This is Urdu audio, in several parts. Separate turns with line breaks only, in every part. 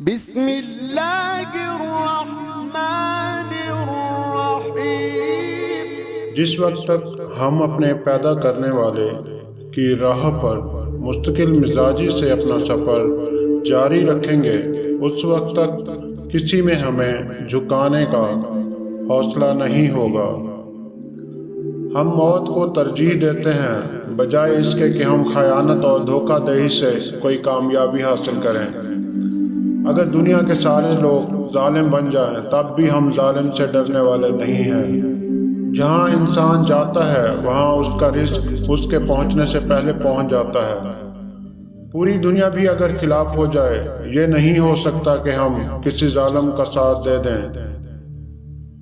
بسم اللہ الرحمن الرحیم۔
جس وقت تک ہم اپنے پیدا کرنے والے کی راہ پر مستقل مزاجی سے اپنا سفر جاری رکھیں گے، اس وقت تک کسی میں ہمیں جھکانے کا حوصلہ نہیں ہوگا۔ ہم موت کو ترجیح دیتے ہیں بجائے اس کے کہ ہم خیانت اور دھوکہ دہی سے کوئی کامیابی حاصل کریں۔ اگر دنیا کے سارے لوگ ظالم بن جائیں تب بھی ہم ظالم سے ڈرنے والے نہیں ہیں۔ جہاں انسان جاتا ہے وہاں اس کا رزق اس کے پہنچنے سے پہلے پہنچ جاتا ہے۔ پوری دنیا بھی اگر خلاف ہو جائے، یہ نہیں ہو سکتا کہ ہم کسی ظالم کا ساتھ دے دیں۔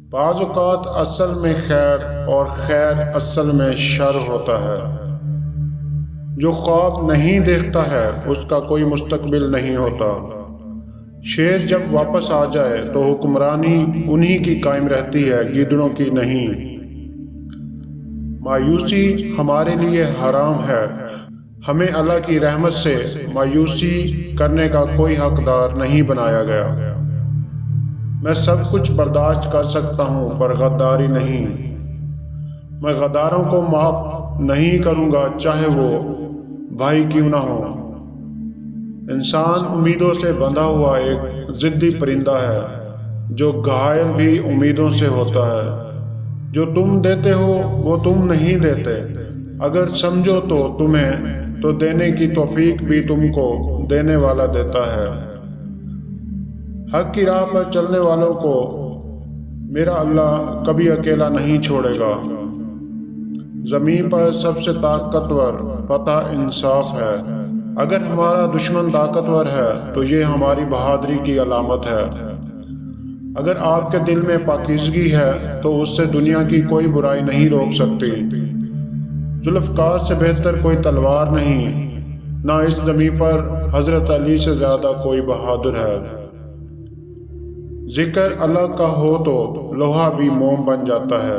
بعض اوقات اصل میں خیر اور خیر اصل میں شر ہوتا ہے۔ جو خواب نہیں دیکھتا ہے اس کا کوئی مستقبل نہیں ہوتا۔ شیر جب واپس آ جائے تو حکمرانی انہی کی قائم رہتی ہے، گیدڑوں کی نہیں۔ مایوسی ہمارے لیے حرام ہے۔ ہمیں اللہ کی رحمت سے مایوسی کرنے کا کوئی حقدار نہیں بنایا گیا۔ میں سب کچھ برداشت کر سکتا ہوں پر غداری نہیں۔ میں غداروں کو معاف نہیں کروں گا چاہے وہ بھائی کیوں نہ ہو۔ انسان امیدوں سے بندھا ہوا ایک ضدی پرندہ ہے جو گھائل بھی امیدوں سے ہوتا ہے۔ جو تم دیتے ہو وہ تم نہیں دیتے، اگر سمجھو تو تمہیں تو دینے کی توفیق بھی تم کو دینے والا دیتا ہے۔ حق کی راہ پر چلنے والوں کو میرا اللہ کبھی اکیلا نہیں چھوڑے گا۔ زمین پر سب سے طاقتور فتح انصاف ہے۔ اگر ہمارا دشمن طاقتور ہے تو یہ ہماری بہادری کی علامت ہے۔ اگر آپ کے دل میں پاکیزگی ہے تو اس سے دنیا کی کوئی برائی نہیں روک سکتی۔ ذوالفقار سے بہتر کوئی تلوار نہیں، نہ اس زمین پر حضرت علی سے زیادہ کوئی بہادر ہے۔ ذکر اللہ کا ہو تو لوہا بھی موم بن جاتا ہے۔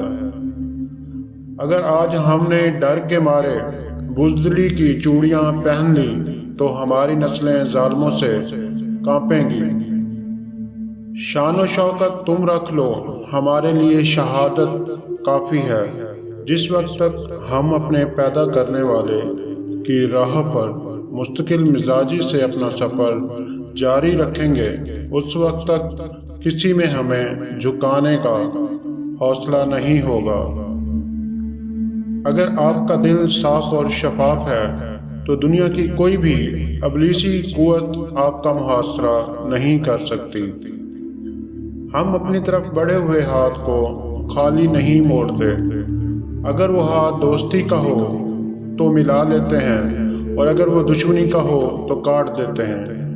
اگر آج ہم نے ڈر کے مارے بزدلی کی چوڑیاں پہن لی تو ہماری نسلیں ظالموں سے کانپیں گی۔ شان و شوکت تم رکھ لو، ہمارے لیے شہادت کافی ہے۔ جس وقت تک ہم اپنے پیدا کرنے والے کی راہ پر مستقل مزاجی سے اپنا سفر جاری رکھیں گے، اس وقت تک کسی میں ہمیں جھکانے کا حوصلہ نہیں ہوگا۔ اگر آپ کا دل صاف اور شفاف ہے تو دنیا کی کوئی بھی ابلیسی قوت آپ کا محاصرہ نہیں کر سکتی۔ ہم اپنی طرف بڑھے ہوئے ہاتھ کو خالی نہیں موڑتے۔ اگر وہ ہاتھ دوستی کا ہو تو ملا لیتے ہیں اور اگر وہ دشمنی کا ہو تو کاٹ دیتے ہیں۔